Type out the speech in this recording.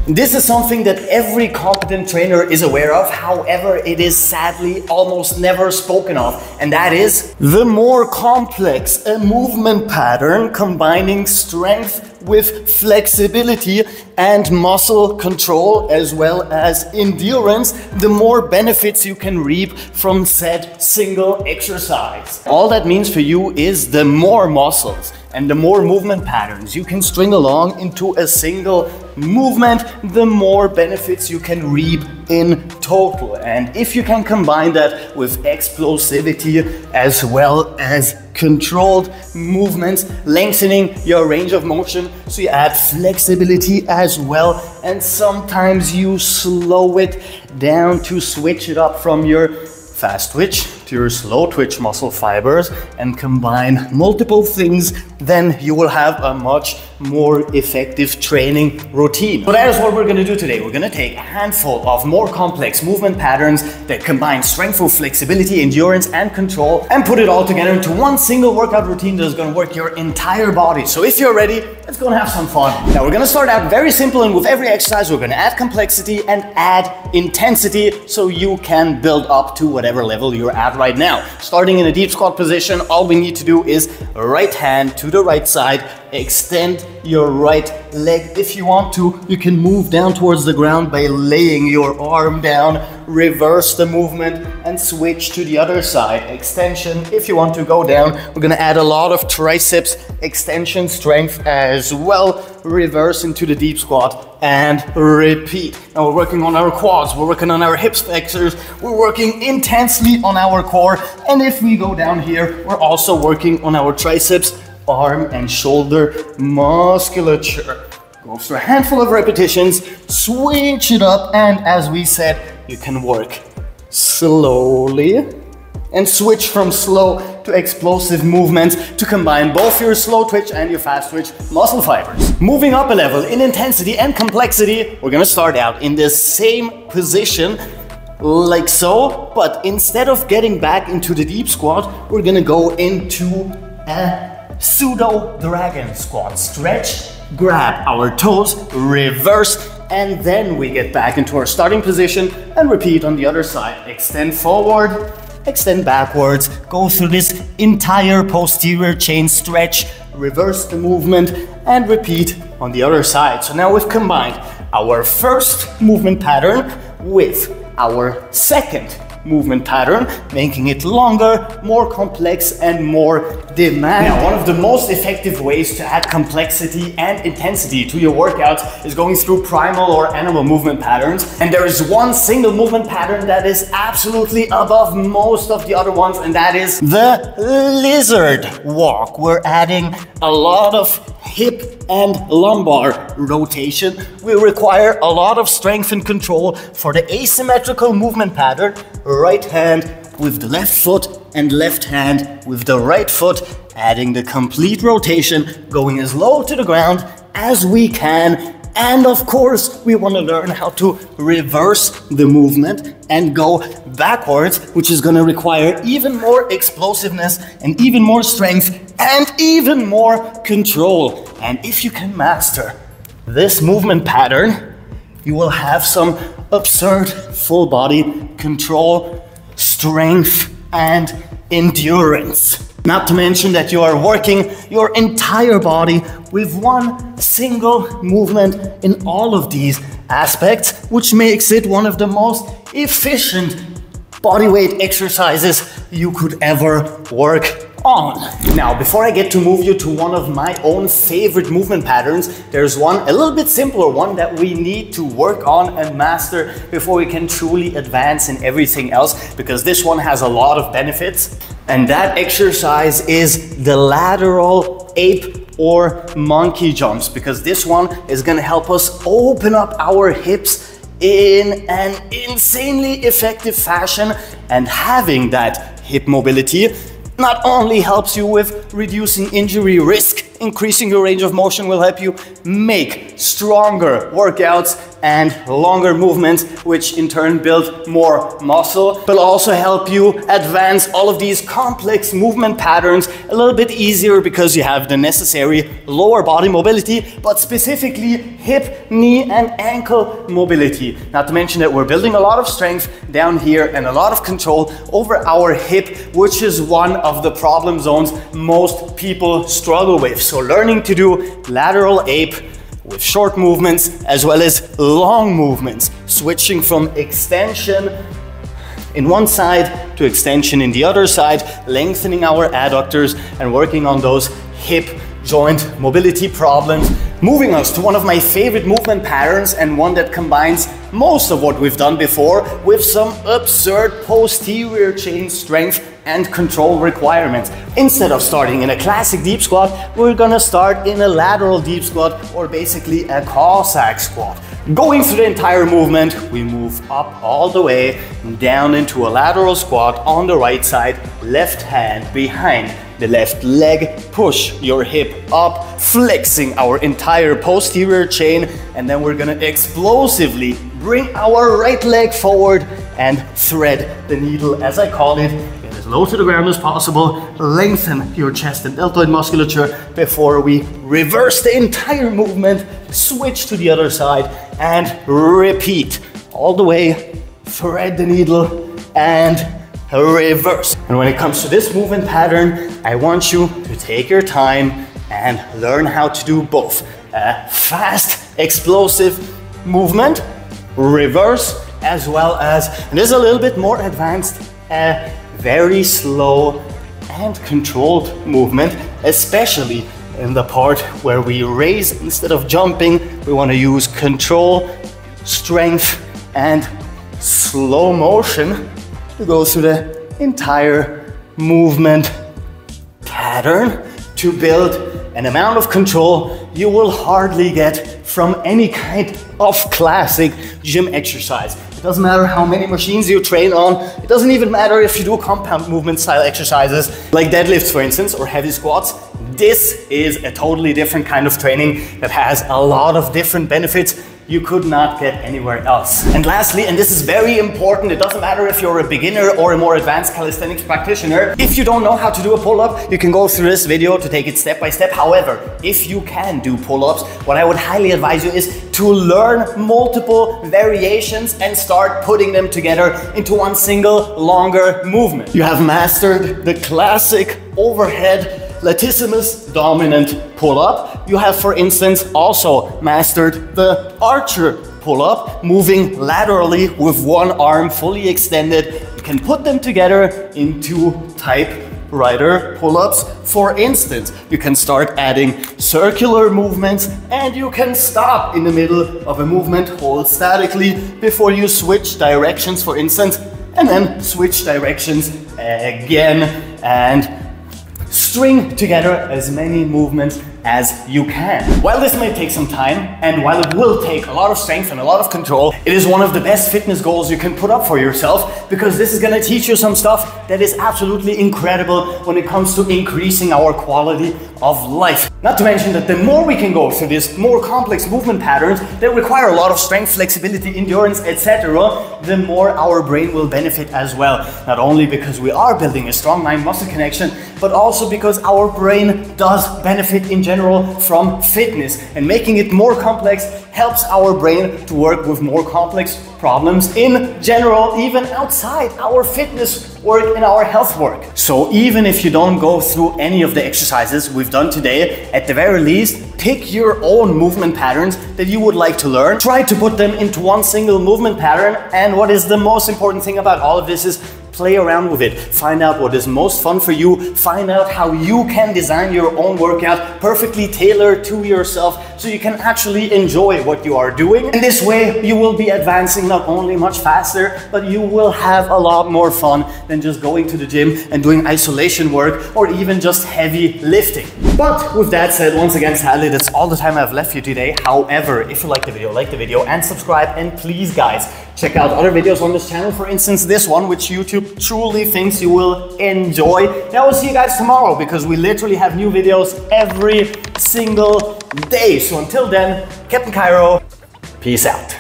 This is something that every competent trainer is aware of, however, it is sadly almost never spoken of, and that is the more complex a movement pattern combining strength with flexibility and muscle control as well as endurance, the more benefits you can reap from said single exercise. All that means for you is the more muscles and the more movement patterns you can string along into a single movement, the more benefits you can reap in total. And if you can combine that with explosivity as well as controlled movements, lengthening your range of motion, so you add flexibility as well, and sometimes you slow it down to switch it up from your fast twitch to your slow twitch muscle fibers and combine multiple things, then you will have a much more effective training routine. So that is what we're going to do today. We're going to take a handful of more complex movement patterns that combine strength with flexibility, endurance and control, and put it all together into one single workout routine that is going to work your entire body. So if you're ready, let's go and have some fun. Now we're going to start out very simple, and with every exercise we're going to add complexity and add intensity so you can build up to whatever level you're at right now. Starting in a deep squat position, all we need to do is right hand to the right side, extend your right leg. If you want to, you can move down towards the ground by laying your arm down, reverse the movement and switch to the other side. Extension, if you want to go down, we're gonna add a lot of triceps extension strength as well. Reverse into the deep squat and repeat. Now we're working on our quads, we're working on our hip flexors, we're working intensely on our core, and if we go down here, we're also working on our triceps, arm and shoulder musculature. Go through a handful of repetitions, switch it up, and as we said, you can work slowly and switch from slow to explosive movements to combine both your slow twitch and your fast twitch muscle fibers. Moving up a level in intensity and complexity, we're gonna start out in the same position like so, but instead of getting back into the deep squat, we're gonna go into a pseudo dragon squat. Stretch, grab our toes, reverse, and then we get back into our starting position and repeat on the other side. Extend forward, extend backwards, go through this entire posterior chain stretch, reverse the movement and repeat on the other side. So now we've combined our first movement pattern with our second movement pattern, making it longer, more complex and more demanding. Now, one of the most effective ways to add complexity and intensity to your workouts is going through primal or animal movement patterns. And there is one single movement pattern that is absolutely above most of the other ones, and that is the lizard walk. We're adding a lot of hip and lumbar rotation. We require a lot of strength and control for the asymmetrical movement pattern. Right hand with the left foot and left hand with the right foot, adding the complete rotation, going as low to the ground as we can. And of course, we want to learn how to reverse the movement and go backwards, which is going to require even more explosiveness and even more strength and even more control. And if you can master this movement pattern, you will have some absurd full body control, strength, and endurance. Not to mention that you are working your entire body with one single movement in all of these aspects, which makes it one of the most efficient bodyweight exercises you could ever work on. Now, before I get to move you to one of my own favorite movement patterns, there's one a little bit simpler one that we need to work on and master before we can truly advance in everything else, because this one has a lot of benefits. And that exercise is the lateral ape or monkey jumps, because this one is going to help us open up our hips in an insanely effective fashion. And having that hip mobility not only helps you with reducing injury risk, increasing your range of motion will help you make stronger workouts and longer movements, which in turn build more muscle, but also help you advance all of these complex movement patterns a little bit easier because you have the necessary lower body mobility, but specifically hip, knee, and ankle mobility. Not to mention that we're building a lot of strength down here and a lot of control over our hip, which is one of the problem zones most people struggle with. So learning to do lateral ape with short movements as well as long movements, switching from extension in one side to extension in the other side, lengthening our adductors and working on those hip joint mobility problems, moving us to one of my favorite movement patterns and one that combines most of what we've done before with some absurd posterior chain strength and control requirements. Instead of starting in a classic deep squat, we're gonna start in a lateral deep squat, or basically a Cossack squat. Going through the entire movement, we move up all the way down into a lateral squat on the right side, left hand behind the left leg, push your hip up, flexing our entire posterior chain, and then we're gonna explosively bring our right leg forward and thread the needle, as I call it, as low to the ground as possible. Lengthen your chest and deltoid musculature before we reverse the entire movement, switch to the other side, and repeat all the way, thread the needle, and reverse. And when it comes to this movement pattern, I want you to take your time and learn how to do both a fast, explosive movement, reverse, as well as, and this is a little bit more advanced, a very slow and controlled movement, especially in the part where we raise instead of jumping. We want to use control, strength, and slow motion to go through the entire movement pattern to build an amount of control you will hardly get from any kind of classic gym exercise. It doesn't matter how many machines you train on. It doesn't even matter if you do compound movement style exercises like deadlifts, for instance, or heavy squats. This is a totally different kind of training that has a lot of different benefits you could not get anywhere else. And lastly, and this is very important, it doesn't matter if you're a beginner or a more advanced calisthenics practitioner. If you don't know how to do a pull-up, you can go through this video to take it step by step. However, if you can do pull-ups, what I would highly advise you is to learn multiple variations and start putting them together into one single longer movement. You have mastered the classic overhead latissimus dominant pull-up. You have, for instance, also mastered the archer pull-up, moving laterally with one arm fully extended. You can put them together into typewriter pull-ups. For instance, you can start adding circular movements, and you can stop in the middle of a movement, hold statically before you switch directions, for instance, and then switch directions again, and string together as many movements as you can. While this may take some time, and while it will take a lot of strength and a lot of control, it is one of the best fitness goals you can put up for yourself, because this is gonna teach you some stuff that is absolutely incredible when it comes to increasing our quality of life. Not to mention that the more we can go through these more complex movement patterns that require a lot of strength, flexibility, endurance, etc., the more our brain will benefit as well. Not only because we are building a strong mind-muscle connection, but also because our brain does benefit in general from fitness, and making it more complex helps our brain to work with more complex problems in general, even outside our fitness work and our health work. So even if you don't go through any of the exercises we've done today, at the very least, pick your own movement patterns that you would like to learn. Try to put them into one single movement pattern, and what is the most important thing about all of this is play around with it. Find out what is most fun for you. Find out how you can design your own workout perfectly tailored to yourself so you can actually enjoy what you are doing. And this way you will be advancing not only much faster, but you will have a lot more fun than just going to the gym and doing isolation work or even just heavy lifting. But with that said, once again, sadly, that's all the time I've left for you today. However, if you like the video and subscribe, and please guys, check out other videos on this channel, for instance this one, which YouTube truly thinks you will enjoy. And I will see you guys tomorrow, because we literally have new videos every single day. So until then, Captain Cairo, peace out.